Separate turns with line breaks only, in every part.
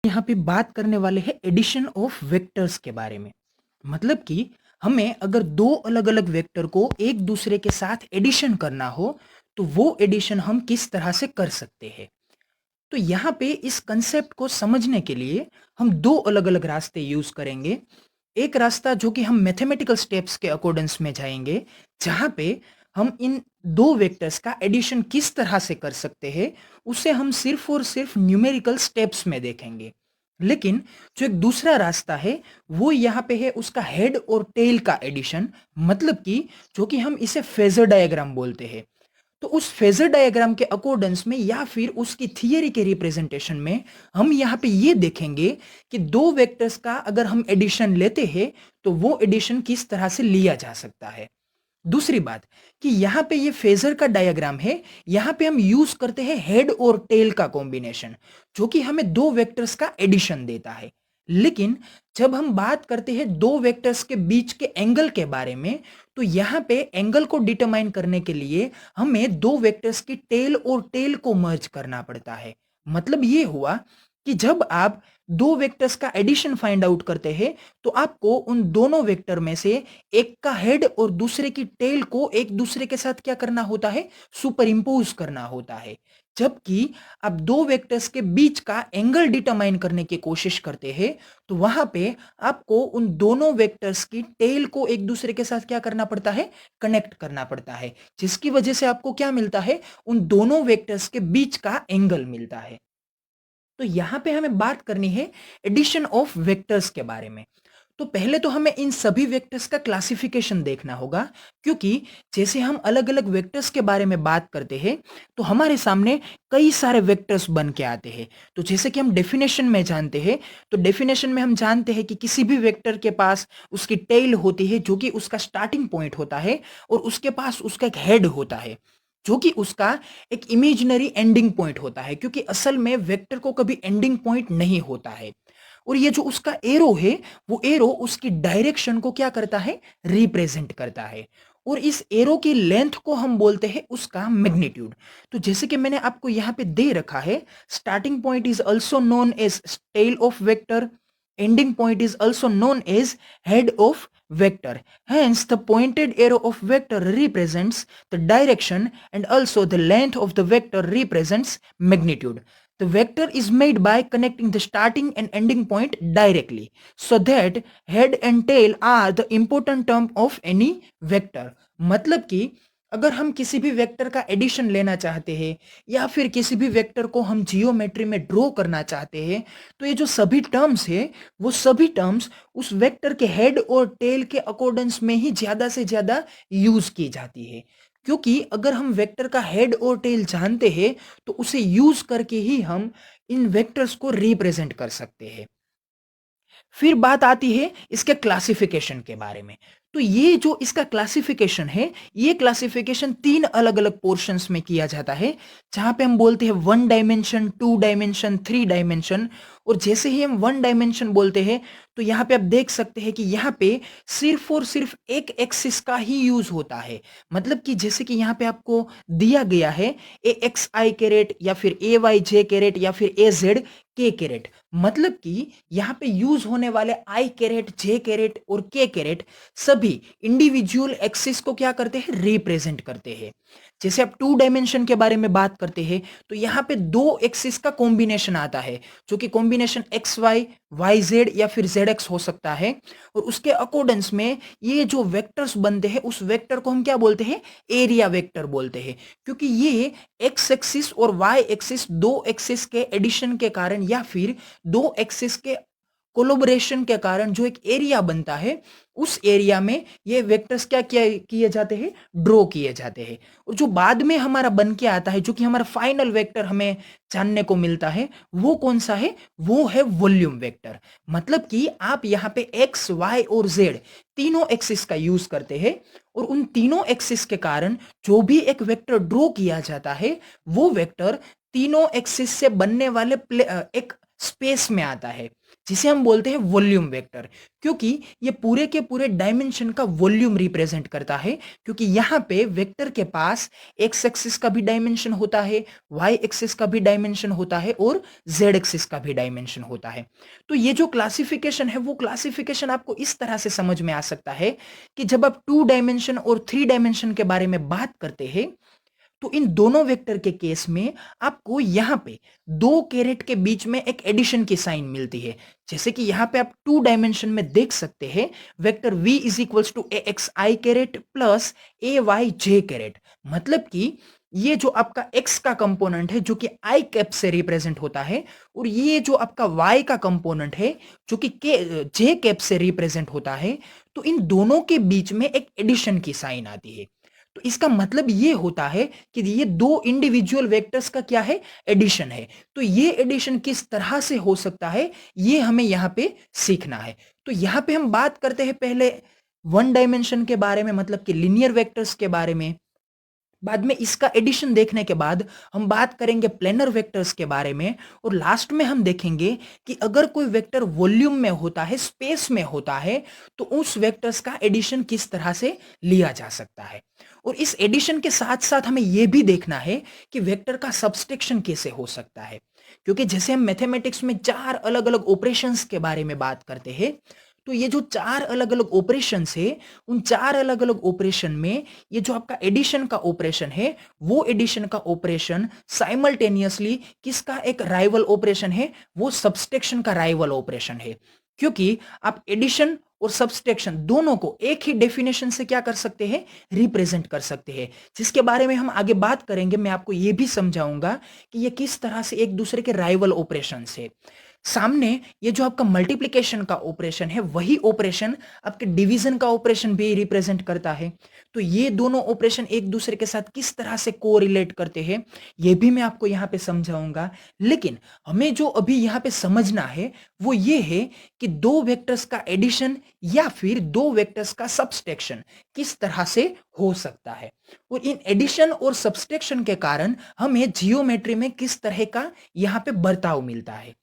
यहाँ पे बात करने वाले हैं एडिशन ऑफ वेक्टर्स के बारे में। मतलब कि हमें अगर दो अलग-अलग वेक्टर को एक दूसरे के साथ एडिशन करना हो, तो वो एडिशन हम किस तरह से कर सकते हैं। तो यहाँ पे इस कंसेप्ट को समझने के लिए हम दो अलग-अलग रास्ते यूज़ करेंगे। एक रास्ता जो कि हम मैथमेटिकल स्टेप्स के अकॉर्डेंस में जाएँगे, जहाँ पे हम इन 2 वेक्टर्स का एडिशन किस तरह से कर सकते हैं, उसे हम सिर्फ़ और सिर्फ़ न्यूमेरिकल स्टेप्स में देखेंगे। लेकिन जो एक दूसरा रास्ता है, वो यहाँ पे है उसका हेड और टेल का एडिशन, मतलब कि जो कि हम इसे फेज़र डायग्राम बोलते हैं। तो उस फेज़र डायग्राम के अकॉर्डेंस में या फिर उसकी थियरी के रिप्रेजेंटेशन में हम यहाँ पे ये देखेंगे कि दो वेक्टर्स का अगर हम एडिशन लेते हैं तो वो एडिशन किस तरह से लिया जा सकता है। दूसरी बात कि यहाँ पे ये फेज़र का डायग्राम है, यहाँ पे हम यूज़ करते हैं हेड और टेल का कॉम्बिनेशन, जो कि हमें दो वेक्टर्स का एडिशन देता है। लेकिन जब हम बात करते हैं दो वेक्टर्स के बीच के एंगल के बारे में, तो यहाँ पे एंगल को डिटरमाइन करने के लिए हमें दो वेक्टर्स की टेल और टेल को मर्ज करना पड़ता है। मतलब ये हुआ कि जब आप दो वेक्टर्स का एडिशन फाइंड आउट करते हैं, तो आपको उन दोनों वेक्टर में से एक का हेड और दूसरे की टेल को एक दूसरे के साथ क्या करना होता है, सुपर इम्पोज करना होता है। जबकि आप दो वेक्टर्स के बीच का एंगल डिटरमाइन करने की कोशिश करते हैं, तो वहां पे आपको उन दोनों वेक्टर्स की टेल को एक दूसरे के साथ क्या करना पड़ता है, कनेक्ट करना पड़ता है, जिसकी वजह से आपको क्या मिलता है, उन दोनों वेक्टर्स के बीच का एंगल मिलता है। तो यहां पे हमें बात करनी है एडिशन ऑफ वेक्टर्स के बारे में। तो पहले तो हमें इन सभी वेक्टर्स का क्लासिफिकेशन देखना होगा, क्योंकि जैसे हम अलग-अलग वेक्टर्स के बारे में बात करते हैं, तो हमारे सामने कई सारे वेक्टर्स बन के आते हैं। तो जैसे कि हम डेफिनेशन में जानते हैं, तो डेफिनेशन में हम जानते हैं कि किसी भी वेक्टर के पास उसकी टेल होती है, जो कि उसका स्टार्टिंग पॉइंट होता है, और उसके पास उसका एक हेड होता है, जो कि उसका एक इमेजिनरी एंडिंग पॉइंट होता है, क्योंकि असल में वेक्टर को कभी एंडिंग पॉइंट नहीं होता है। और ये जो उसका एरो है, वो एरो उसकी डायरेक्शन को क्या करता है, रिप्रेजेंट करता है। और इस एरो की लेंथ को हम बोलते हैं उसका मैग्नीट्यूड। तो जैसे कि मैंने आपको यहाँ पे दे रखा है, starting point is also known as tail of vector, ending point is also known as head of vector. Hence the pointed arrow of vector represents the direction and also the length of the vector represents magnitude. The vector is made by connecting the starting and ending point directly, so that head and tail are the important term of any vector. मतलब कि अगर हम किसी भी vector का addition लेना चाहते हैं या फिर किसी भी वेक्टर को हम जियोमेट्री में ड्रॉ करना चाहते हैं, तो ये जो सभी टर्म्स है, वो सभी टर्म्स उस वेक्टर के हेड और टेल के अकॉर्डेंस में ही ज़्यादा से ज़्यादा यूज़ की जाती है। क्योंकि अगर हम वेक्टर का हेड और टेल जानते हैं, तो उसे यूज़ करके ही हम इन वेक्टर्स को रिप्रेजेंट कर सकते हैं। फिर बात आती है इसके क्लासिफिकेशन के बारे में। तो ये जो इसका क्लासिफिकेशन है, ये क्लासिफिकेशन 3 अलग-अलग पोर्शंस में किया जाता है, जहाँ पे हम बोलते हैं 1 डायमेंशन, 2 डायमेंशन, 3 डायमेंशन। और जैसे ही हम 1 डायमेंशन बोलते हैं, तो यहाँ पे आप देख सकते हैं कि यहाँ पे सिर्फ़ और सिर्फ़ एक एक्सिस का ही यूज़ होता है। मतलब कि जैसे कि यहाँ पे आपको दिया गया है ए एक्स आई कैरेट या फिर ए वाई जे कैरेट या फिर ए जेड के कैरेट। मतलब कि यहाँ पे यूज़ होने वाले आई कैरेट, जे कैरेट और के कैरेट सभी इंडिविजुअल एक्सिस को क्या करते हैं, रिप्रेजेंट करते हैं। जैसे आप 2 डायमेंशन के बारे में बात करते हैं, तो यहाँ पे 2 एक्सिस का कॉम्बिनेशन आता है, जो कि combination X Y, Y Z या फिर जेड एक्स हो सकता है। और उसके अकॉर्डेंस में ये जो वेक्टर्स बनते हैं, उस वेक्टर को हम क्या बोलते हैं, एरिया वेक्टर बोलते हैं। क्योंकि ये एक्स एक्सिस और वाई एक्सिस, दो एक्सिस के एडिशन के कारण या फिर दो एक्सिस के कोलैबोरेशन के कारण जो एक एरिया बनता है, उस एरिया में ये वेक्टर्स क्या किए जाते हैं, ड्रॉ किए जाते हैं। और जो बाद में हमारा बन के आता है, जो कि हमारा फाइनल वेक्टर हमें जानने को मिलता है, वो कौन सा है, वो है वॉल्यूम वेक्टर। मतलब कि आप यहाँ पे एक्स, वाई और जेड तीनों एक्सिस का यूज करते हैं, और उन तीनों एक्सिस के कारण जो भी एक वेक्टर ड्रॉ किया जाता है, वो वेक्टर तीनों एक्सिस से बनने वाले एक स्पेस में आता है। जिसे हम बोलते हैं वॉल्यूम वेक्टर, क्योंकि ये पूरे के पूरे डायमेंशन का वॉल्यूम रिप्रेजेंट करता है। क्योंकि यहाँ पे वेक्टर के पास एक्स एक्सिस का भी डायमेंशन होता है, वाई एक्सिस का भी डायमेंशन होता है और जेड एक्सिस का भी डायमेंशन होता है। तो ये जो क्लासिफिकेशन है वो क्लासिफिकेशन आपको इस तरह से समझ में आ सकता है कि जब आप 2 डायमेंशन और 3 डायमेंशन के बारे में बात करते हैं, तो इन दोनों वेक्टर के केस में आपको यहां पे 2 कैरेट के बीच में एक एडिशन की साइन मिलती है। जैसे कि यहां पे आप 2 डायमेंशन में देख सकते हैं, vector v is equals to A X I caret plus A Y J caret. मतलब कि ये जो आपका x का कंपोनेंट है जो कि i कैप से रिप्रेजेंट होता है, और ये जो आपका y का कंपोनेंट है जो कि j कैप से रिप्रेजेंट होता है, तो इन दोनों के बीच में एक एडिशन की साइन आती है। तो इसका मतलब ये होता है कि ये दो इंडिविजुअल वेक्टर्स का क्या है, एडिशन है। तो ये एडिशन किस तरह से हो सकता है, ये हमें यहां पे सीखना है। तो यहां पे हम बात करते हैं पहले वन डायमेंशन के बारे में, मतलब कि लिनियर वेक्टर्स के बारे में। बाद में इसका एडिशन देखने के बाद हम बात करेंगे प्लेनर वेक्टर्स के बारे में, और लास्ट में हम देखेंगे कि अगर कोई वेक्टर वॉल्यूम में होता है, स्पेस में होता है, तो उस वेक्टर्स का एडिशन किस तरह से लिया जा सकता है। और इस एडिशन के साथ साथ हमें यह भी देखना है कि वेक्टर का सब्सट्रैक्शन कैसे हो सकता है। क्योंकि जैसे हम मैथमेटिक्स में 4 अलग अलग ऑपरेशंस के बारे में बात करते हैं, तो ये जो 4 अलग अलग ऑपरेशन है, उन 4 अलग अलग ऑपरेशन में ये जो आपका एडिशन का ऑपरेशन है, वो एडिशन का ऑपरेशन साइमल्टेनियसली किसका एक राइवल ऑपरेशन है, वो सब्सट्रैक्शन का राइवल ऑपरेशन है। क्योंकि आप एडिशन और सब्सट्रैक्शन दोनों को एक ही डेफिनेशन से क्या कर सकते हैं, रिप्रेजेंट कर सकते हैं, जिसके बारे में हम आगे बात करेंगे। मैं आपको यह भी समझाऊंगा कि ये किस तरह से एक दूसरे के राइवल ऑपरेशन है। सामने ये जो आपका मल्टीप्लिकेशन का ऑपरेशन है, वही ऑपरेशन आपके डिवीजन का ऑपरेशन भी रिप्रेजेंट करता है। तो ये दोनों ऑपरेशन एक दूसरे के साथ किस तरह से कोरिलेट करते हैं, ये भी मैं आपको यहां पे समझाऊंगा। लेकिन हमें जो अभी यहां पे समझना है वो ये है कि दो वेक्टर्स का एडिशन या फिर दो वेक्टर्स का सब्सट्रैक्शन किस तरह से हो सकता है, और इन एडिशन और सब्सट्रैक्शन के कारण हमें जियोमेट्री में किस तरह का यहां पे बर्ताव मिलता है।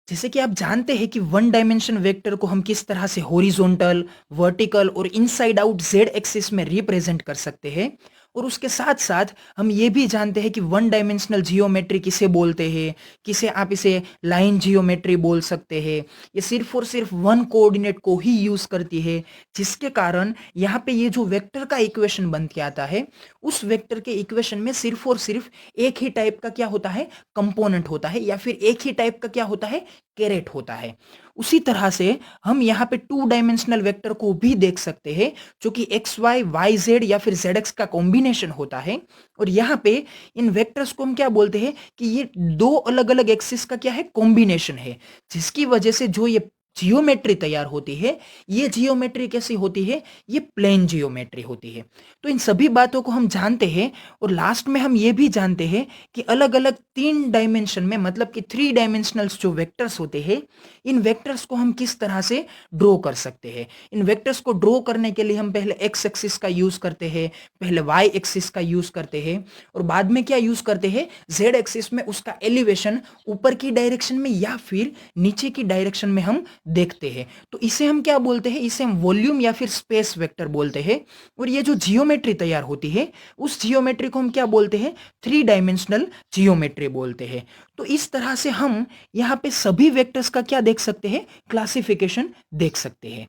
जैसे कि आप जानते हैं कि वन डायमेंशन वेक्टर को हम किस तरह से हॉरिजॉन्टल, वर्टिकल और इनसाइड आउट जेड एक्सिस में रिप्रेजेंट कर सकते हैं, और उसके साथ साथ हम ये भी जानते हैं कि वन डायमेंशनल जियोमेट्री किसे बोलते हैं, किसे आप इसे लाइन जियोमेट्री बोल सकते हैं। ये सिर्फ और सिर्फ वन कोऑर्डिनेट को ही यूज करती है, जिसके कारण यहाँ पे ये जो वेक्टर का इक्वेशन बन के आता है, उस वेक्टर के इक्वेशन में सिर्फ और सिर्फ एक ही टाइप का क्या होता है, कंपोनेंट होता है, या फिर एक ही टाइप का क्या होता है, कैरेट होता है। उसी तरह से हम यहाँ पे 2 डायमेंशनल वेक्टर को भी देख सकते हैं, जो कि एक्स वाई, वाई जेड या फिर जेड एक्स का कॉम्बिनेशन होता है। और यहाँ पे इन वेक्टर्स को हम क्या बोलते हैं कि ये दो अलग अलग एक्सिस का क्या है, कॉम्बिनेशन है, जिसकी वजह से जो ये जियोमेट्री तैयार होती है, ये जियोमेट्री कैसी होती है, ये प्लेन जियोमेट्री होती है। तो इन सभी बातों को हम जानते हैं, और लास्ट में हम ये भी जानते हैं कि अलग अलग 3 डायमेंशन में, मतलब कि 3 डायमेंशनल्स जो वेक्टर्स होते हैं, इन वेक्टर्स को हम किस तरह से ड्रॉ कर सकते हैं। इन वेक्टर्स को ड्रॉ करने के लिए हम पहले एक्स एक्सिस का यूज करते हैं, पहले वाई एक्सिस का यूज करते हैं, और बाद में क्या यूज करते हैं, जेड एक्सिस में उसका एलिवेशन ऊपर की डायरेक्शन में या फिर नीचे की डायरेक्शन में हम देखते हैं। तो इसे हम क्या बोलते हैं, इसे हम वॉल्यूम या फिर स्पेस वेक्टर बोलते हैं। और ये जो जियोमेट्री तैयार होती है, उस जियोमेट्री को हम क्या बोलते हैं, 3 डायमेंशनल जियोमेट्री बोलते हैं। तो इस तरह से हम यहां पे सभी वेक्टर्स का क्या देख सकते हैं, क्लासिफिकेशन देख सकते हैं।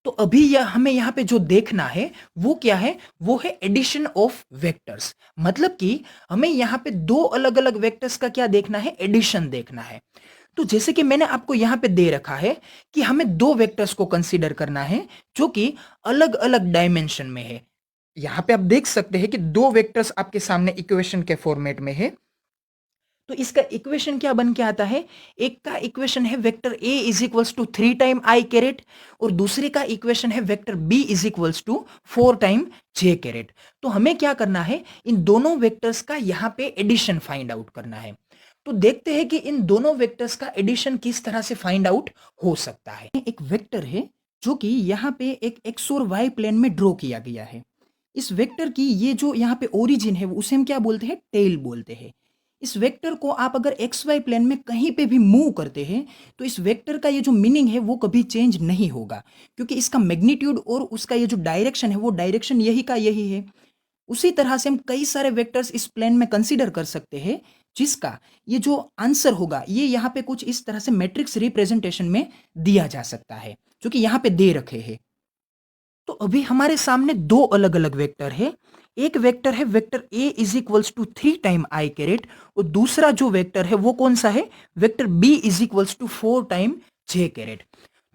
तो अभी हमें यहाँ पे जो देखना है वो क्या है, वो है एडिशन ऑफ वेक्टर्स। मतलब कि हमें यहाँ पे दो अलग अलग वेक्टर्स का क्या देखना है, एडिशन देखना है। तो जैसे कि मैंने आपको यहां पे दे रखा है कि हमें दो वेक्टर्स को कंसीडर करना है जो कि अलग अलग डायमेंशन में है। यहां पे आप देख सकते हैं कि दो वेक्टर्स आपके सामने इक्वेशन के फॉर्मेट में है। तो इसका इक्वेशन क्या बन के आता है, एक का इक्वेशन है vector A is equals to 3 time I caret, और दूसरे का इक्वेशन है vector B is equals to 4 time J caret. तो हमें क्या करना है, इन दोनों वेक्टर्स का यहां पे एडिशन फाइंड आउट करना है। तो देखते हैं कि इन दोनों वेक्टर्स का एडिशन किस तरह से फाइंड आउट हो सकता है। एक वेक्टर है जो कि यहाँ पे एक एक्स और वाई प्लेन में ड्रॉ किया गया है। इस वेक्टर की ये जो यहाँ पे ओरिजिन है उसे हम क्या बोलते हैं, टेल बोलते हैं। इस वेक्टर को आप अगर एक्स वाई प्लेन में कहीं पे भी मूव करते हैं तो इस वेक्टर का ये जो मीनिंग है वो कभी चेंज नहीं होगा, क्योंकि इसका मैग्नीट्यूड और उसका ये जो डायरेक्शन है वो डायरेक्शन यही का यही है। उसी तरह से हम कई सारे वेक्टर्स इस प्लेन में कंसीडर कर सकते हैं, जिसका ये जो आंसर होगा ये यहाँ पे कुछ इस तरह से मैट्रिक्स रिप्रेजेंटेशन में दिया जा सकता है, जो कि यहाँ पे दे रखे हैं। तो अभी हमारे सामने दो अलग अलग वेक्टर है। एक वेक्टर है vector A is equals to 3 time I caret, और दूसरा जो वेक्टर है वो कौन सा है, vector B is equals to 4 time J caret.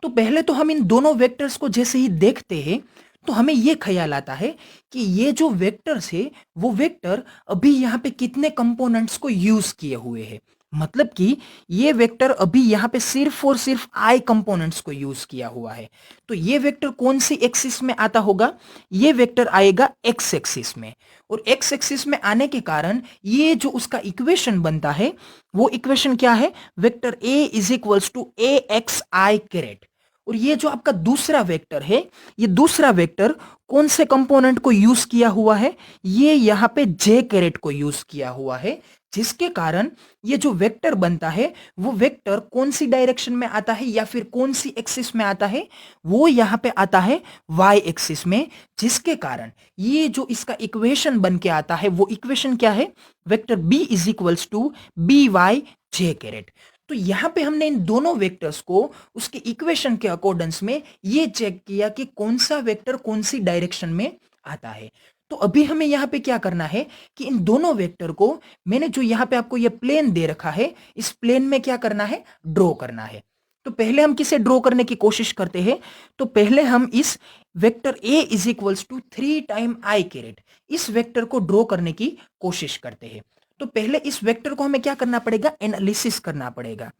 तो पहले तो हम इन दोनों वेक्टर्स को जैसे ही देखते हैं तो हमें यह ख्याल आता है कि ये जो वेक्टर्स है वो वेक्टर अभी यहाँ पे कितने कंपोनेंट्स को यूज किए हुए हैं। मतलब कि ये वेक्टर अभी यहाँ पे सिर्फ और सिर्फ आई कंपोनेंट्स को यूज किया हुआ है। तो ये वेक्टर कौन सी एक्सिस में आता होगा, ये वेक्टर आएगा एक्स एक्सिस में। और एक्स एक्सिस में आने के कारण ये जो उसका इक्वेशन बनता है वो इक्वेशन क्या है, vector A is equals to A X I caret. और ये जो आपका दूसरा वेक्टर है, ये दूसरा वेक्टर कौन से कंपोनेंट को यूज किया हुआ है, ये यहां पे जे कैरेट को यूज किया हुआ है, जिसके कारण ये जो वेक्टर बनता है वो वेक्टर कौन सी डायरेक्शन में आता है या फिर कौन सी एक्सिस में आता है, वो यहां पे आता है वाई एक्सिस में। जिसके कारण ये जो इसका इक्वेशन बन के आता है वो इक्वेशन क्या है, vector B is equals to B Y J caret. तो यहां पे हमने इन दोनों वेक्टर्स को उसके इक्वेशन के अकॉर्डेंस में ये चेक किया कि कौन सा वेक्टर कौन सी डायरेक्शन में आता है। तो अभी हमें यहां पे क्या करना है कि इन दोनों वेक्टर को, मैंने जो यहां पे आपको ये प्लेन दे रखा है, इस प्लेन में क्या करना है, ड्रॉ करना है। तो पहले हम किसे ड्रॉ करने की कोशिश करते हैं, तो पहले हम इस vector A is equals to 3 time I caret, इस वेक्टर को ड्रॉ करने की कोशिश करते हैं। तो पहले इस वेक्टर को हमें क्या करना पड़ेगा, एनालिसिस करना पड़ेगा।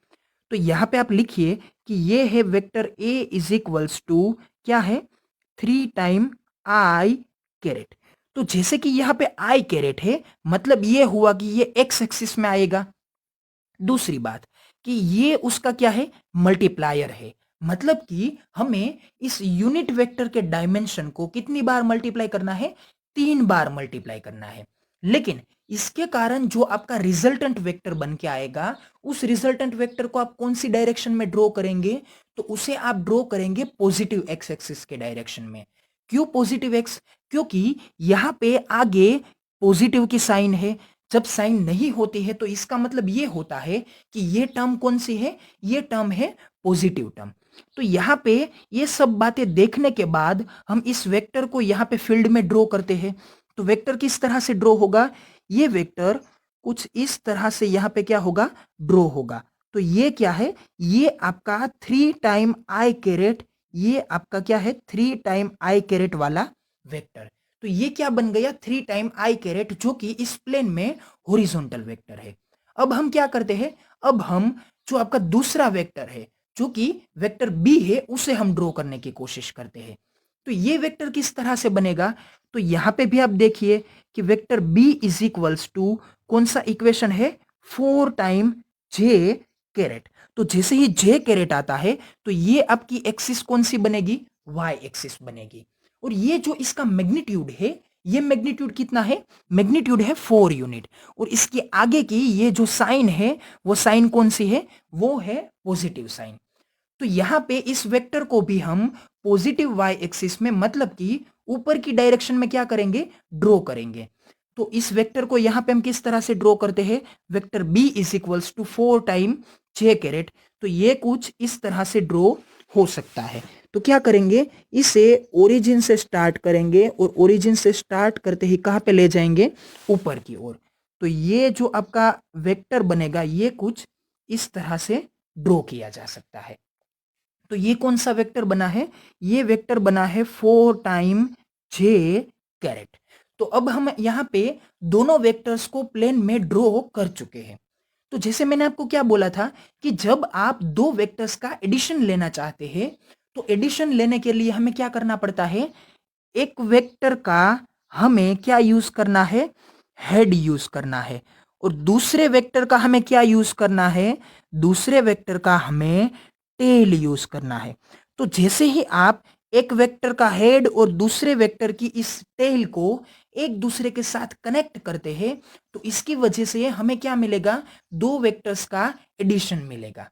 तो यहां पे आप लिखिए कि ये है vector A is equals to क्या है, 3 टाइम आई कैरेट। तो जैसे कि यहां पे आई कैरेट है, मतलब ये हुआ कि ये एक्स एक्सिस में आएगा। दूसरी बात कि ये उसका क्या है, मल्टीप्लायर है। मतलब कि हमें इस यूनिट वेक्टर के डायमेंशन को कितनी बार मल्टीप्लाई करना है, 3 बार मल्टीप्लाई करना है। लेकिन इसके कारण जो आपका रिजल्टेंट वेक्टर बन के आएगा, उस रिजल्टेंट वेक्टर को आप कौन सी डायरेक्शन में ड्रॉ करेंगे, तो उसे आप ड्रॉ करेंगे पॉजिटिव एक्स एक्सिस के डायरेक्शन में। क्यों पॉजिटिव एक्स, क्योंकि यहां पे आगे पॉजिटिव की साइन है। जब साइन नहीं होती है तो इसका मतलब ये होता है कि ये टर्म कौन सी है, ये टर्म है पॉजिटिव टर्म। तो यहाँ पे ये सब बातें देखने के बाद हम इस वेक्टर को यहाँ पे फील्ड में ड्रॉ करते हैं। तो वेक्टर किस तरह से ड्रॉ होगा, ये वेक्टर कुछ इस तरह से यहाँ पे क्या होगा, ड्रॉ होगा। तो ये क्या है, ये आपका 3 टाइम आई कैरेट, ये आपका क्या है, 3 टाइम आई कैरेट वाला वेक्टर। तो ये क्या बन गया, 3 टाइम आई कैरेट, जो कि इस प्लेन में हॉरिजॉन्टल वेक्टर है। अब हम क्या करते हैं, अब हम जो आपका दूसरा वेक्टर है जो कि वेक्टर बी है, उसे हम ड्रॉ करने की कोशिश करते हैं। तो ये वेक्टर किस तरह से बनेगा, तो यहां पे भी आप देखिए कि vector B is equals to कौन सा इक्वेशन है, 4 टाइम जे कैरेट। तो जैसे ही जे कैरेट आता है तो ये आपकी एक्सिस कौन सी बनेगी, वाई एक्सिस बनेगी। और ये जो इसका मैग्नीट्यूड है, ये मैग्नीट्यूड कितना है, मैग्नीट्यूड है 4 यूनिट। और इसके आगे की ये जो साइन है वो साइन कौन सी है, वो है पॉजिटिव साइन। तो यहां पे इस वेक्टर को भी हम पॉजिटिव वाई एक्सिस में, मतलब कि ऊपर की डायरेक्शन में क्या करेंगे, ड्रॉ करेंगे। तो इस वेक्टर को यहां पे हम किस तरह से ड्रॉ करते हैं, vector B is equals to 4 time J caret. तो ये कुछ इस तरह से ड्रॉ हो सकता है। तो क्या करेंगे, इसे ओरिजिन से स्टार्ट करेंगे और ओरिजिन से स्टार्ट करते ही कहां पे ले जाएंगे, ऊपर की ओर। तो ये जो आपका वेक्टर बनेगा ये कुछ इस तरह से ड्रॉ किया जा सकता है। तो ये कौन सा वेक्टर बना है, ये वेक्टर बना है 4 टाइम जे कैरेट। तो अब हम यहां पे दोनों वेक्टर्स को प्लेन में ड्रॉ कर चुके हैं। तो जैसे मैंने आपको क्या बोला था कि जब आप दो वेक्टर्स का एडिशन लेना चाहते हैं तो एडिशन लेने के लिए हमें क्या करना पड़ता है, एक वेक्टर का हमें क्या यूज करना है, हेड यूज करना है। और दूसरे वेक्टर का हमें क्या यूज करना है, दूसरे वेक्टर का हमें टेल यूज करना है। तो जैसे ही आप एक वेक्टर का हेड और दूसरे वेक्टर की इस टेल को एक दूसरे के साथ कनेक्ट करते हैं, तो इसकी वजह से हमें क्या मिलेगा, दो वेक्टर्स का एडिशन मिलेगा।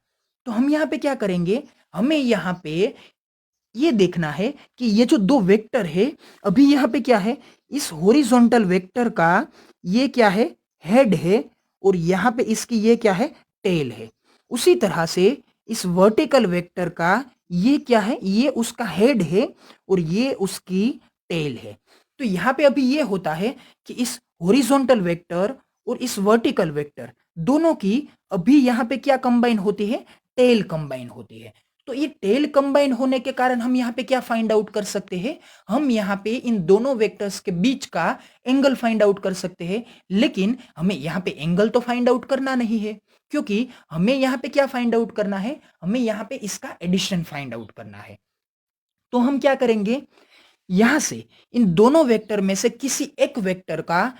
तो हम यहाँ पे क्या करेंगे, हमें यहाँ पे ये देखना है कि ये जो दो वेक्टर है, अभी यहाँ पे क्या है, इस हॉरिजॉन्टल वेक्टर का ये क्या है, हेड है, और यहाँ पे इसकी ये क्या है, टेल है। उसी तरह से इस वर्टिकल वेक्टर का ये क्या है, ये उसका हेड है और ये उसकी टेल है। तो यहाँ पे अभी ये होता है कि इस हॉरिजॉन्टल वेक्टर और इस वर्टिकल वेक्टर दोनों की अभी यहाँ पे क्या कंबाइन होती है, टेल कंबाइन होती है। तो ये टेल कंबाइन होने के कारण हम यहाँ पे क्या फाइंड आउट कर सकते हैं, हम यहाँ पे इन दोनों वेक्टर्स के बीच का एंगल फाइंड आउट कर सकते हैं। लेकिन हमें यहाँ पे एंगल तो फाइंड आउट करना नहीं है, क्योंकि हमें यहाँ पे क्या फाइंड आउट करना है, हमें यहाँ पे इसका एडिशन फाइंड आउट करना है। तो हम क्या करेंगे, यहां से इन दोनों वेक्टर में से किसी एक वेक्टर का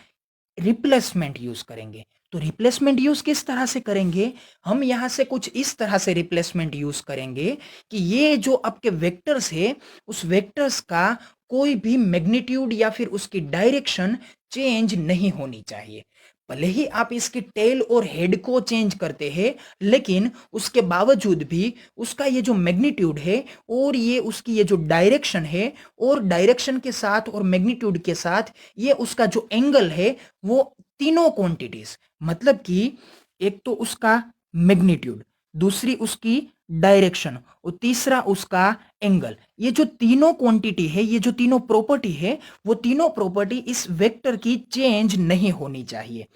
रिप्लेसमेंट यूज करेंगे। तो रिप्लेसमेंट यूज किस तरह से करेंगे, हम यहां से कुछ इस तरह से रिप्लेसमेंट यूज करेंगे कि ये जो आपके वेक्टर्स है, उस वेक्टर्स का कोई भी मैग्नीट्यूड या फिर उसकी डायरेक्शन चेंज नहीं होनी चाहिए। भले ही आप इसकी टेल और हेड को चेंज करते हैं, लेकिन उसके बावजूद भी उसका ये जो मैग्नीट्यूड है और ये उसकी ये जो डायरेक्शन है, और डायरेक्शन के साथ और मैग्नीट्यूड के साथ ये उसका जो एंगल है, वो तीनों क्वांटिटीज, मतलब कि एक तो उसका मैग्नीट्यूड, दूसरी उसकी डायरेक्शन और तीसरा उसका एंगल, ये जो तीनों क्वांटिटी है, ये जो तीनों प्रॉपर्टी है, वो तीनों प्रॉपर्टी इस वेक्टर की चेंज नहीं होनी चाहिए।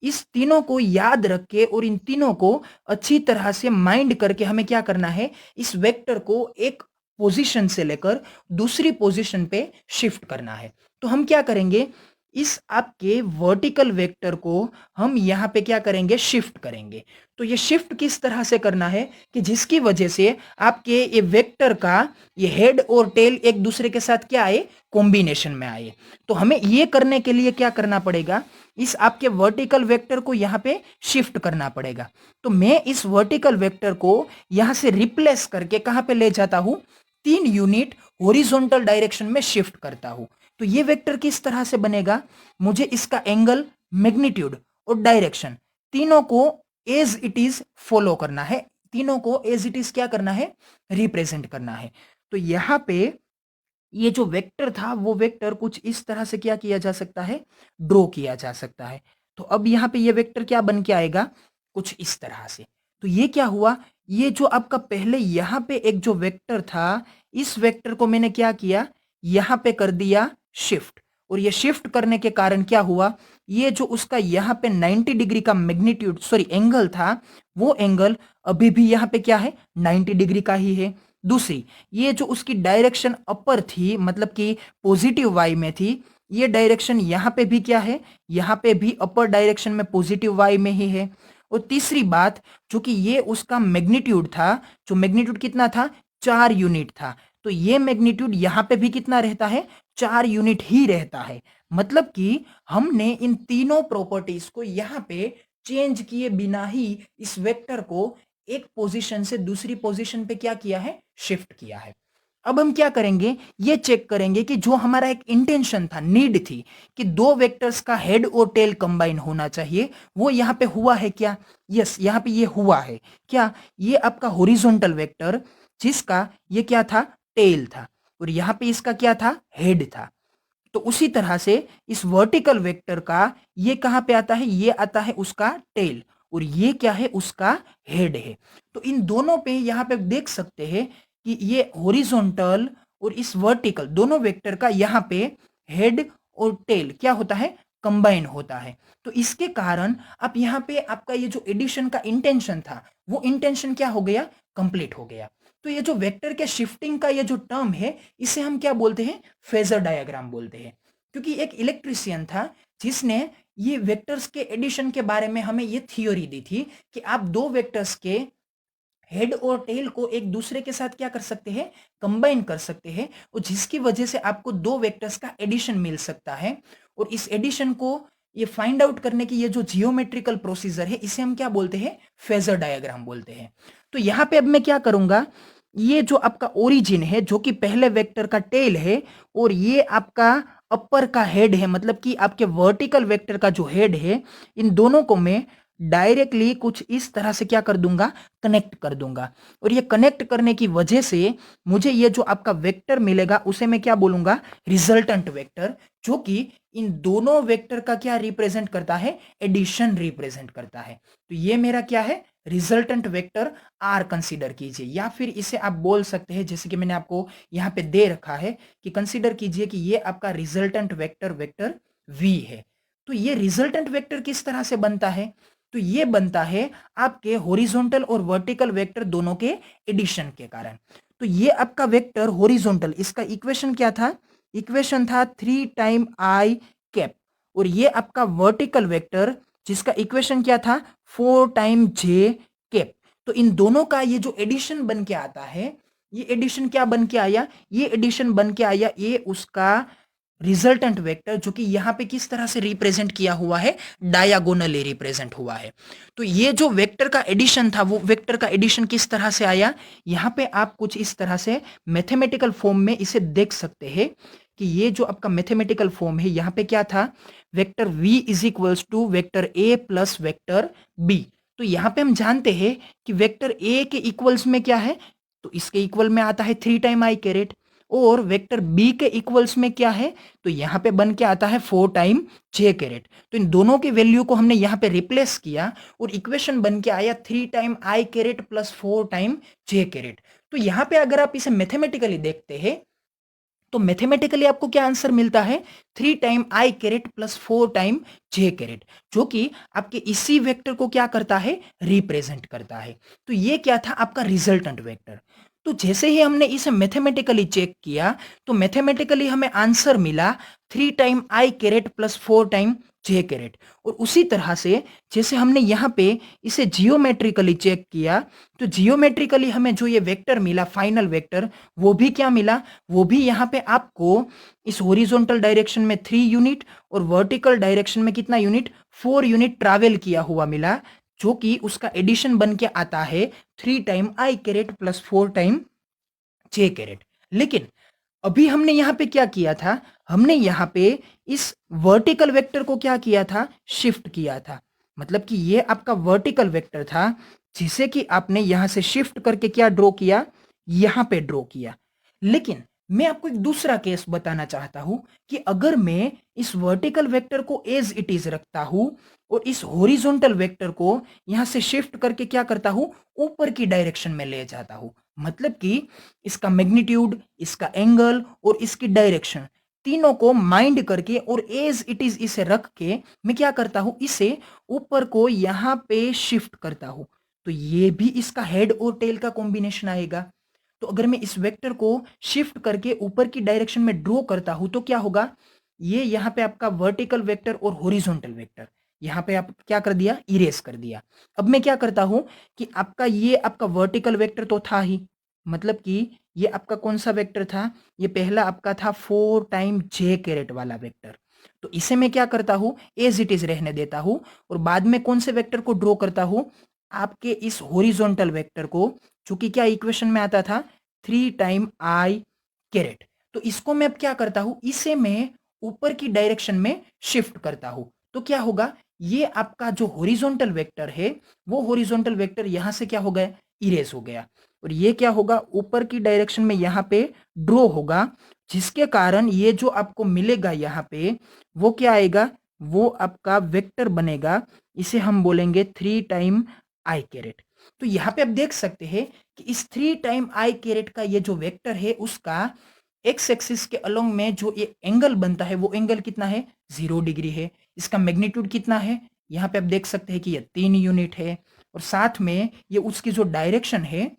इस तीनों को याद रख के और इन तीनों को अच्छी तरह से माइंड करके हमें क्या करना है, इस वेक्टर को एक पोजीशन से लेकर दूसरी पोजीशन पे शिफ्ट करना है। तो हम क्या करेंगे, इस आपके वर्टिकल वेक्टर को हम यहां पे क्या करेंगे, शिफ्ट करेंगे। तो ये शिफ्ट किस तरह से करना है कि जिसकी वजह से आपके ये वेक्टर का ये हेड और टेल एक दूसरे के साथ क्या आए, कॉम्बिनेशन में आए। तो हमें ये करने के लिए क्या करना पड़ेगा, इस आपके वर्टिकल वेक्टर को यहां पे शिफ्ट करना पड़ेगा। तो मैं इस वर्टिकल वेक्टर को यहां से रिप्लेस करके कहां पे ले जाता हूं, 3 यूनिट हॉरिजॉन्टल डायरेक्शन में शिफ्ट करता हूं। तो ये वेक्टर किस तरह से बनेगा, मुझे इसका एंगल, मैग्नीट्यूड और डायरेक्शन तीनों को एज इट इज फॉलो करना है, तीनों को एज इट इज क्या करना है, रिप्रेजेंट करना है। तो यहां पे ये जो वेक्टर था, वो वेक्टर कुछ इस तरह से क्या किया जा सकता है, ड्रॉ किया जा सकता है। तो अब यहाँ पे ये वेक्टर क्या बन के आएगा, कुछ इस तरह से। तो ये क्या हुआ, ये जो आपका पहले यहाँ पे एक जो वेक्टर था, इस वेक्टर को मैंने क्या किया, यहाँ पे कर दिया शिफ्ट। और ये शिफ्ट करने के कारण क्या हुआ, ये जो उसका यहाँ पे 90 डिग्री का मैग्नीट्यूड सॉरी एंगल था, वो एंगल अभी भी यहाँ पे क्या है, 90 डिग्री का ही है। दूसरी, ये जो उसकी डायरेक्शन अपर थी, मतलब कि पॉजिटिव वाई में थी, ये डायरेक्शन यहाँ पे भी क्या है, यहाँ पे भी अपर डायरेक्शन में पॉजिटिव वाई में ही है। और तीसरी बात, जो कि ये उसका मैग्नीट्यूड था, जो मैग्नीट्यूड कितना था, 4 यूनिट था, तो ये मैग्नीट्यूड यहाँ पे भी कितना रहता है, 4 यूनिट ही रहता है। मतलब कि हमने इन तीनों प्रॉपर्टीज को यहाँ पे चेंज किए बिना ही इस वेक्टर को एक पोजीशन से दूसरी पोजीशन पे क्या किया है, शिफ्ट किया है। अब हम क्या करेंगे, ये चेक करेंगे कि जो हमारा एक इंटेंशन था, नीड थी कि दो वेक्टर्स का हेड और टेल कंबाइन होना चाहिए, वो यहाँ पे हुआ है क्या, यस यहाँ पे ये हुआ है। क्या, ये आपका हॉरिजॉन्टल वेक्टर जिसका ये क्या था, टेल था, और यहाँ पे इसका क्या था, हेड था। तो उसी तरह से इस वर्टिकल वेक्टर का ये कहां पे आता है, ये आता है उसका टेल, और ये क्या है, उसका हेड है। तो इन दोनों पे यहां पे देख सकते हैं कि ये हॉरिजॉन्टल और इस वर्टिकल दोनों वेक्टर का यहां पे हेड और टेल क्या होता है, कंबाइन होता है। तो इसके कारण आप यहां पे आपका ये जो एडिशन का इंटेंशन था, वो इंटेंशन क्या हो गया, कंप्लीट हो गया। तो ये जो वेक्टर के शिफ्टिंग का ये जो टर्म है, इसे हम क्या बोलते हैं, फेजर डायग्राम बोलते हैं। क्योंकि एक इलेक्ट्रिशियन था जिसने ये वेक्टर्स के एडिशन के बारे में हमें ये थ्योरी दी थी कि आप दो वेक्टर्स के हेड और टेल को एक दूसरे के साथ क्या कर सकते हैं, कंबाइन कर सकते हैं, और जिसकी वजह से आपको दो वेक्टर्स का एडिशन मिल सकता है। और इस एडिशन को ये फाइंड आउट करने की ये जो जियोमेट्रिकल प्रोसीजर है, इसे हम क्या बोलते हैं, फेजर डायग्राम बोलते हैं। तो यहां पे अब मैं क्या करूंगा, ये जो आपका ओरिजिन है जो कि पहले वेक्टर का टेल है और ये आपका अपर का हेड है, मतलब कि आपके वर्टिकल वेक्टर का जो हेड है, इन दोनों को मैं डायरेक्टली कुछ इस तरह से क्या कर दूंगा, कनेक्ट कर दूंगा। और ये कनेक्ट करने की वजह से मुझे ये जो आपका वेक्टर मिलेगा उसे मैं क्या बोलूंगा, रिजल्टेंट वेक्टर, जो कि इन दोनों वेक्टर का क्या रिप्रेजेंट करता है, एडिशन रिप्रेजेंट करता है। तो ये मेरा क्या है, रिजल्टेंट वेक्टर आर कंसीडर कीजिए, या फिर इसे आप बोल सकते हैं जैसे कि मैंने आपको यहाँ पे दे रखा है कि कंसीडर कीजिए कि ये आपका रिजल्टेंट वेक्टर वेक्टर वी है। तो ये रिजल्टेंट वेक्टर किस तरह से बनता है, तो ये बनता है आपके हॉरिजॉन्टल और वर्टिकल वेक्टर दोनों के एडिशन के कारण। तो ये आपका वेक्टर हॉरिजॉन्टल, इसका इक्वेशन क्या था, इक्वेशन था 3 टाइम आई कैप, और ये आपका वर्टिकल वेक्टर जिसका इक्वेशन क्या था, 4 टाइम जे कैप। तो इन दोनों का ये जो एडिशन बन के आता है, ये एडिशन क्या बन के आया, ये एडिशन बन के आया ये उसका रिजल्टेंट वेक्टर, जो कि यहां पे किस तरह से रिप्रेजेंट किया हुआ है, डायगोनली रिप्रेजेंट हुआ है। तो ये जो वेक्टर का एडिशन था, वो वेक्टर का एडिशन किस तरह से आया, यहां पे आप कुछ इस तरह से मैथमेटिकल फॉर्म में इसे देख सकते हैं कि ये जो आपका मैथमेटिकल फॉर्म है, यहां पे क्या था, vector v is equals to vector a plus vector b। तो यहां पे हम जानते हैं कि वेक्टर a के इक्वल्स में क्या है, तो इसके इक्वल में आता है 3 टाइम आई कैरेट, और वेक्टर बी के इक्वल्स में क्या है, तो यहां पे बन के आता है 4 टाइम जे कैरेट। तो इन दोनों की वैल्यू को हमने यहां पे रिप्लेस किया और इक्वेशन बन के आया 3 टाइम आई कैरेट प्लस 4 टाइम जे कैरेट। तो यहां पे अगर आप इसे मैथमेटिकली देखते हैं तो मैथमेटिकली आपको क्या आंसर मिलता है, 3 टाइम आई कैरेट प्लस 4 टाइम जे कैरेट, जो कि आपके इसी वेक्टर को क्या करता है, रिप्रेजेंट करता है। तो ये क्या था, आपका रिजल्टेंट वेक्टर। तो जैसे ही हमने इसे मैथमेटिकली चेक किया तो मैथमेटिकली हमें आंसर मिला 3 टाइम आई कैरेट प्लस 4 टाइम जे कैरेट। और उसी तरह से जैसे हमने यहाँ पे इसे जियोमेट्रिकली चेक किया तो जियोमेट्रिकली हमें जो ये वेक्टर मिला, फाइनल वेक्टर, वो भी क्या मिला, वो भी यहाँ पे आपको इस हॉरिजॉन्टल डायरेक्शन में 3 यूनिट और वर्टिकल डायरेक्शन में कितना यूनिट, 4 यूनिट ट्रैवल किया हुआ मिला, जो कि उसका एडिशन बन के आता है 3 टाइम आई कैरेट प्लस 4 टाइम जे कैरेट। लेकिन अभी हमने यहां पे क्या किया था, हमने यहां पे इस वर्टिकल वेक्टर को क्या किया था, शिफ्ट किया था। मतलब कि ये आपका वर्टिकल वेक्टर था जिसे कि आपने यहां से शिफ्ट करके क्या ड्रॉ किया, यहां पे ड्रॉ किया। लेकिन मैं आपको एक दूसरा केस बताना चाहता हूं कि अगर मैं इस वर्टिकल वेक्टर को एज इट इज रखता हूं और इस हॉरिजॉन्टल वेक्टर को यहां से शिफ्ट करके क्या करता हूं, ऊपर की डायरेक्शन में ले जाता हूं, मतलब कि इसका मैग्नीट्यूड, इसका एंगल और इसकी डायरेक्शन तीनों को माइंड करके और एज इट इज इसे रख के मैं क्या करता हूं, इसे ऊपर को यहां पे शिफ्ट करता हूं। तो ये भी इसका हेड और टेल का कॉम्बिनेशन आएगा। तो अगर मैं इस वेक्टर को शिफ्ट करके ऊपर की डायरेक्शन में ड्रॉ करता हूं तो क्या होगा, ये यहाँ पे आपका वर्टिकल वेक्टर और हॉरिजॉन्टल वेक्टर यहाँ पे आप क्या कर दिया, इरेज कर दिया। अब मैं क्या करता हूं कि आपका ये आपका वर्टिकल वेक्टर तो था ही, मतलब कि ये आपका कौन सा वेक्टर था, ये पहला आपका था 4 टाइम जे कैरेट वाला वेक्टर। तो इसे मैं क्या करता हूं, एज इट इज रहने देता हूं और बाद में कौन से वेक्टर को ड्रॉ करता हूं, आपके इस हॉरिजॉन्टल वेक्टर को, जो कि क्या इक्वेशन में आता था 3 टाइम आई कैरेट। तो इसको मैं अब क्या करता हूं, इसे मैं ऊपर की डायरेक्शन में शिफ्ट करता हूं। तो क्या होगा, ये आपका जो हॉरिजॉन्टल वेक्टर है वो हॉरिजॉन्टल वेक्टर यहां से क्या हो गया, इरेज हो गया, और ये क्या होगा, ऊपर की डायरेक्शन में यहाँ पे ड्रॉ होगा, जिसके कारण ये जो आपको मिलेगा यहाँ पे वो क्या आएगा, वो आपका वेक्टर बनेगा, इसे हम बोलेंगे 3 टाइम आई कैरेट। तो यहाँ पे आप देख सकते हैं कि इस 3 टाइम आई कैरेट का ये जो वेक्टर है उसका एक्स एक्सिस के अलोंग में जो ये एंगल बनता है वो एंगल कितना है, 0 डिग्री है। इसका मैग्नीट्यूड कितना है, यहाँ पे आप देख सकते हैं कि ये 3 यूनिट है, और साथ में ये उसकी जो डायरेक्शन है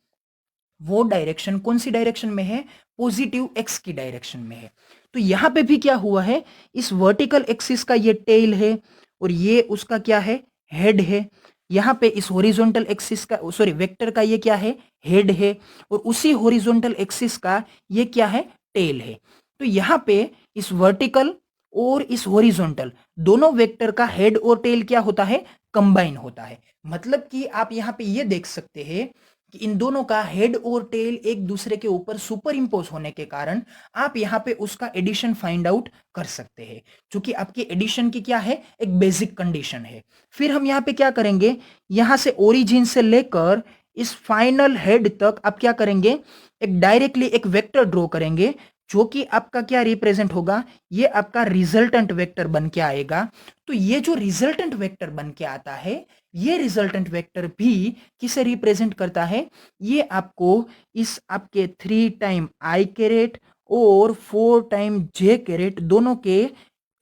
वो डायरेक्शन कौन सी डायरेक्शन में है, पॉजिटिव एक्स की डायरेक्शन में है। तो यहां पे भी क्या हुआ है, इस वर्टिकल एक्सिस का ये टेल है और ये उसका क्या है, हेड है। यहाँ पे इस हॉरिजॉन्टल एक्सिस का, सॉरी वेक्टर का ये क्या है, हेड है, और उसी हॉरिजॉन्टल एक्सिस का ये क्या है, टेल है। तो यहाँ पे इस वर्टिकल और इस हॉरिजॉन्टल दोनों वेक्टर का हेड और टेल क्या होता है, कंबाइन होता है। मतलब कि आप यहाँ पे ये देख सकते हैं कि इन दोनों का हेड और टेल एक दूसरे के ऊपर सुपर इम्पोज होने के कारण आप यहाँ पे उसका एडिशन फाइंड आउट कर सकते हैं, जो कि आपकी एडिशन की क्या है, एक बेसिक कंडीशन है। फिर हम यहाँ पे क्या करेंगे, यहाँ से ओरिजिन से लेकर इस फाइनल हेड तक आप क्या करेंगे, एक डायरेक्टली एक वेक्टर ड्रॉ करेंगे, जो कि आपका क्या रिप्रेजेंट होगा, ये आपका रिजल्टेंट वेक्टर बन के आएगा। तो ये जो रिजल्टेंट वेक्टर बन के आता है, ये रिजल्टेंट वेक्टर भी किसे रिप्रेजेंट करता है, ये आपको इस आपके 3 टाइम आई कैरेट और 4 टाइम जे कैरेट दोनों के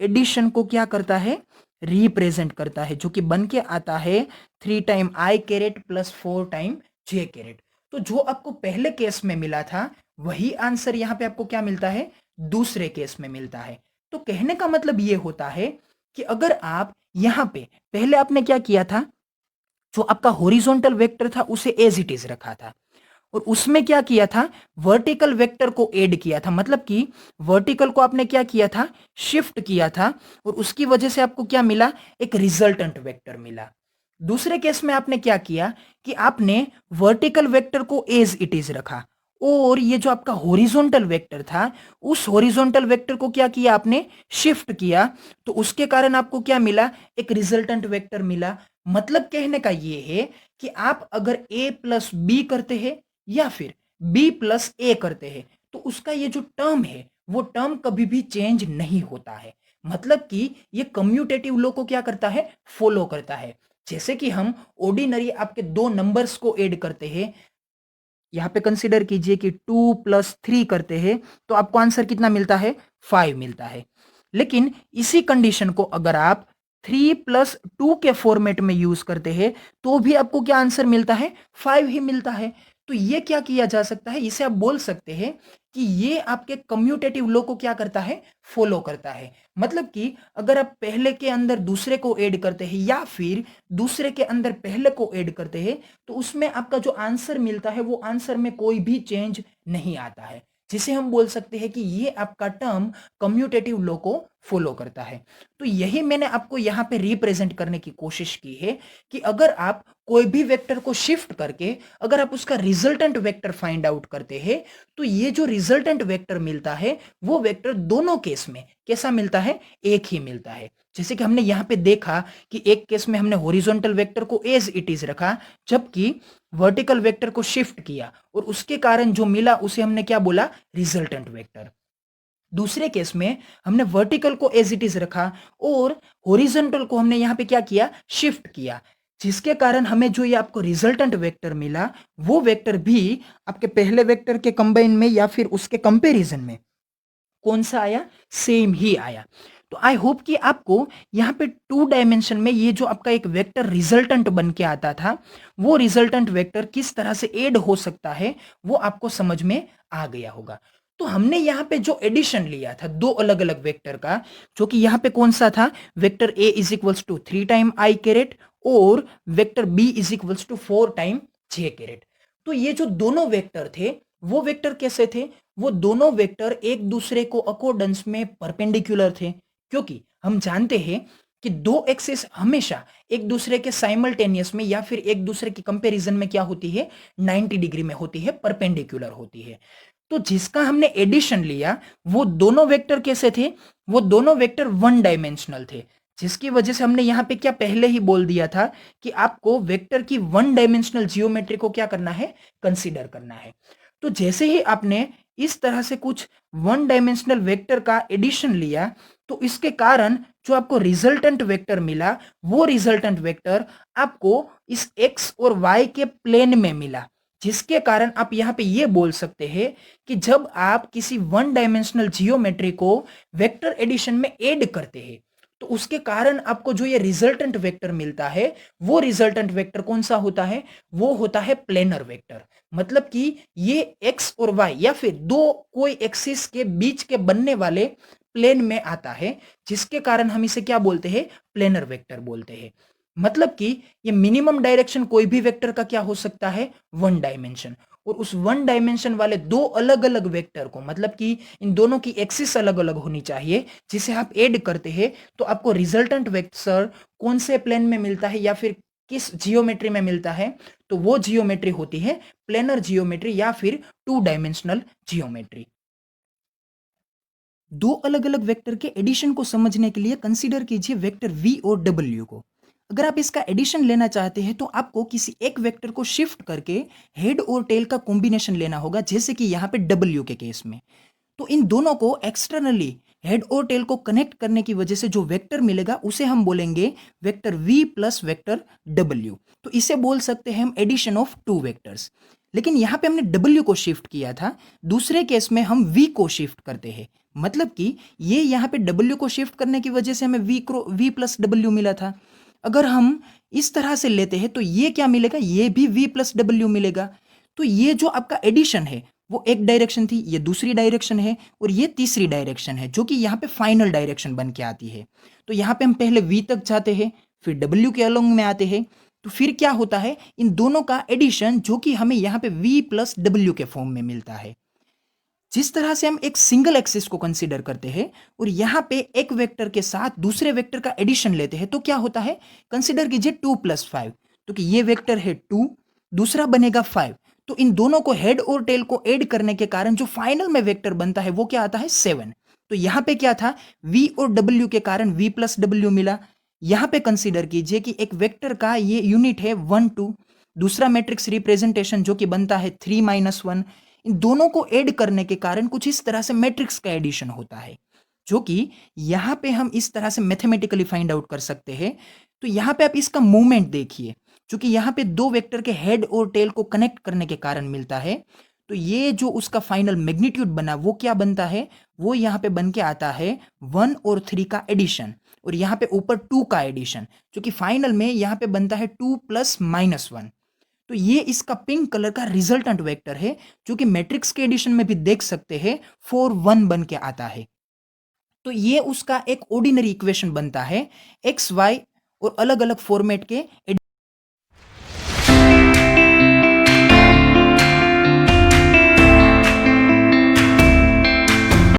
एडिशन को क्या करता है, रिप्रेजेंट करता है, जो कि बन के आता है 3 टाइम आई कैरेट प्लस 4 टाइम जे कैरेट। तो जो आपको पहले केस में मिला था वही आंसर यहां पे आपको क्या मिलता है, दूसरे केस में मिलता है। तो कहने का मतलब ये होता है कि अगर आप यहां पे पहले आपने क्या किया था, जो आपका हॉरिजॉन्टल वेक्टर था उसे एज इट इज रखा था, और उसमें क्या किया था, वर्टिकल वेक्टर को ऐड किया था, मतलब कि वर्टिकल को आपने क्या किया था, शिफ्ट किया था, और उसकी वजह से आपको क्या मिला, एक रिजल्टेंट वेक्टर मिला। दूसरे केस में आपने क्या किया कि आपने वर्टिकल वेक्टर को एज इट इज रखा, और ये जो आपका हॉरिजॉन्टल वेक्टर था उस हॉरिजॉन्टल वेक्टर को क्या किया, आपने शिफ्ट किया, तो उसके कारण आपको क्या मिला, एक रिजल्टेंट वेक्टर मिला। मतलब कहने का ये है कि आप अगर a प्लस बी करते हैं या फिर b प्लस ए करते हैं, तो उसका ये जो टर्म है वो टर्म कभी भी चेंज नहीं होता है। मतलब कि ये कम्यूटेटिव लॉ को क्या करता है, फॉलो करता है। जैसे कि हम ऑर्डिनरी आपके दो नंबर्स को ऐड करते हैं, यहां पे कंसीडर कीजिए कि 2 प्लस 3 करते हैं, तो आपको आंसर कितना मिलता है, 5 मिलता है। लेकिन इसी कंडीशन को अगर आप 3 प्लस 2 के फॉर्मेट में यूज करते हैं तो भी आपको क्या आंसर मिलता है, 5 ही मिलता है। तो ये क्या किया जा सकता है, इसे आप बोल सकते हैं कि ये आपके कम्यूटेटिव लॉ को क्या करता है, फॉलो करता है। मतलब कि अगर आप पहले के अंदर दूसरे को ऐड करते हैं या फिर दूसरे के अंदर पहले को ऐड करते हैं, तो उसमें आपका जो आंसर मिलता है वो आंसर में कोई भी चेंज नहीं आता है, जिसे हम बोल सकते हैं कि ये आपका टर्म कम्यूटेटिव लॉ को फॉलो करता है। तो यही मैंने आपको यहां पे रिप्रेजेंट करने की कोशिश की है कि अगर आप कोई भी वेक्टर को शिफ्ट करके अगर आप उसका रिजल्टेंट वेक्टर फाइंड आउट करते हैं, तो ये जो रिजल्टेंट वेक्टर मिलता है वो वेक्टर दोनों केस में कैसा मिलता है, एक ही मिलता है। जैसे कि हमने यहां पे देखा कि एक केस में हमने हॉरिजॉन्टल वेक्टर को एज इट इज रखा, जबकि वर्टिकल वेक्टर को शिफ्ट किया, और उसके कारण जो मिला उसे हमने क्या बोला, रिजल्टेंट वेक्टर। दूसरे केस में हमने वर्टिकल को एज इट इज रखा और हॉरिजॉन्टल को हमने यहां पे क्या किया, शिफ्ट किया, जिसके कारण हमें जो ये आपको रिजल्टेंट वेक्टर मिला वो वेक्टर भी आपके पहले वेक्टर के कंबाइन में या फिर उसके कंपैरिजन में कौन सा आया, सेम ही आया। तो आई होप कि आपको यहाँ पे 2 डायमेंशन में ये जो आपका एक वेक्टर रिजल्टेंट बन के आता था वो रिजल्टेंट वेक्टर किस तरह से ऐड हो सकता है वो आपको समझ में आ गया होगा। तो हमने यहाँ पे जो एडिशन लिया था दो अलग अलग वेक्टर का, जो कि यहाँ पे कौन सा था, vector a is equals to 3 time I caret और vector b is equals to 4 time J caret. तो ये जो दोनों वेक्टर थे वो वेक्टर कैसे थे, वो दोनों वेक्टर एक दूसरे को अकॉर्डेंस में परपेंडिकुलर थे, क्योंकि हम जानते हैं कि दो एक्सिस हमेशा एक दूसरे के साइमल्टेनियस में या फिर एक दूसरे के कंपैरिजन में क्या होती है, 90 डिग्री में होती है, परपेंडिकुलर होती है। तो जिसका हमने एडिशन लिया वो दोनों वेक्टर कैसे थे, वो दोनों वेक्टर वन डायमेंशनल थे, जिसकी वजह से हमने यहां पे क्या पहले ही बोल दिया था कि आपको वेक्टर की वन डायमेंशनल जियोमेट्री को क्या करना है, कंसीडर करना है। तो जैसे ही आपने इस तरह से कुछ वन डायमेंशनल वेक्टर का एडिशन लिया, तो इसके कारण जो आपको रिजल्टेंट वेक्टर मिला वो रिजल्टेंट वेक्टर आपको इस एक्स और वाई के प्लेन में मिला, जिसके कारण आप यहां पे ये बोल सकते हैं कि जब आप किसी वन डायमेंशनल जियोमेट्री को वेक्टर एडिशन में ऐड करते हैं तो उसके कारण आपको जो ये रिजल्टेंट वेक्टर मिलता है वो रिजल्टेंट वेक्टर कौन सा होता है, वो होता है प्लेनर वेक्टर। मतलब कि ये एक्स और वाई या फिर दो कोई एक्सिस के बीच के बनने वाले प्लेन में आता है, जिसके कारण हम इसे क्या बोलते हैं, प्लेनर वेक्टर बोलते हैं। मतलब कि ये मिनिमम डायरेक्शन कोई भी वेक्टर का क्या हो सकता है, वन डायमेंशन, और उस वन डायमेंशन वाले दो अलग अलग वेक्टर को, मतलब कि इन दोनों की एक्सिस अलग अलग होनी चाहिए, जिसे आप ऐड करते हैं तो आपको रिजल्टेंट वेक्टर कौन से प्लेन में मिलता है या फिर किस जियोमेट्री में मिलता है, तो वो जियोमेट्री होती है प्लेनर जियोमेट्री या फिर 2 डायमेंशनल जियोमेट्री। दो अलग-अलग वेक्टर के एडिशन को समझने के लिए कंसीडर कीजिए वेक्टर v और w को। अगर आप इसका एडिशन लेना चाहते हैं तो आपको किसी एक वेक्टर को शिफ्ट करके हेड और टेल का कॉम्बिनेशन लेना होगा, जैसे कि यहाँ पे w के केस में। तो इन दोनों को एक्सटर्नली हेड और टेल को कनेक्ट करने की वजह से जो वेक्टर मिलेगा उसे हम बोलेंगे vector v plus vector w। तो इसे बोल सकते हैं हम एडिशन ऑफ टू वेक्टर्स। लेकिन यहाँ पे हमने w को शिफ्ट किया था, दूसरे केस में हम v को शिफ्ट करते हैं। मतलब कि ये यहाँ पे w को शिफ्ट करने की वजह से हमें v प्लस w मिला था। अगर हम इस तरह से लेते हैं तो ये क्या मिलेगा, ये भी v प्लस w मिलेगा। तो ये जो आपका एडिशन है वो एक डायरेक्शन थी, ये दूसरी डायरेक्शन है और ये तीसरी डायरेक्शन है जो कि यहाँ पे फाइनल डायरेक्शन बन के आती है। तो यहाँ पे हम पहले v तक जाते हैं, फिर w के अलोंग में आते हैं। तो फिर क्या होता है, इन दोनों का एडिशन जो कि हमें यहाँ पे v प्लस w के फॉर्म में मिलता है। जिस तरह से हम एक सिंगल एक्सिस को कंसीडर करते हैं और यहाँ पे एक वेक्टर के साथ दूसरे वेक्टर का एडिशन लेते हैं तो क्या होता है, कंसीडर कीजिए 2 + 5। तो कि ये वेक्टर है 2, दूसरा बनेगा 5। तो इन दोनों को हेड और टेल को ऐड करने के कारण जो फाइनल में वेक्टर बनता है वो क्या आता है, 7। तो यहाँ पे क्या था, v और w के कारण v प्लस w मिला। यहाँ पे कंसीडर कीजिए कि एक वेक्टर का ये यूनिट है 1 2, दूसरा मैट्रिक्स रिप्रेजेंटेशन जो कि बनता है 3 - 1। इन दोनों को ऐड करने के कारण कुछ इस तरह से मैट्रिक्स का एडिशन होता है, जो कि यहां पे हम इस तरह से मैथमेटिकली फाइंड आउट कर सकते हैं। तो यहां पे आप इसका मूवमेंट देखिए, क्योंकि यहां पे दो वेक्टर के हेड और टेल को कनेक्ट करने के कारण मिलता है। तो ये जो उसका फाइनल मैग्नीट्यूड बना वो क्या बनता है, वो यहाँ पे बन के आता है 1 और 3 का एडिशन और यहाँ पे ऊपर 2 का एडिशन, जो कि फाइनल में यहाँ पे बनता है 2 + -1। तो ये इसका पिंक कलर का रिजल्टेंट वेक्टर है, जो कि मैट्रिक्स के एडिशन में भी देख सकते हैं 4 1 बन के आता है। तो ये उसका एक ऑर्डिनरी इक्वेशन बनता है एक्स वाई और अलग अलग फॉर्मेट के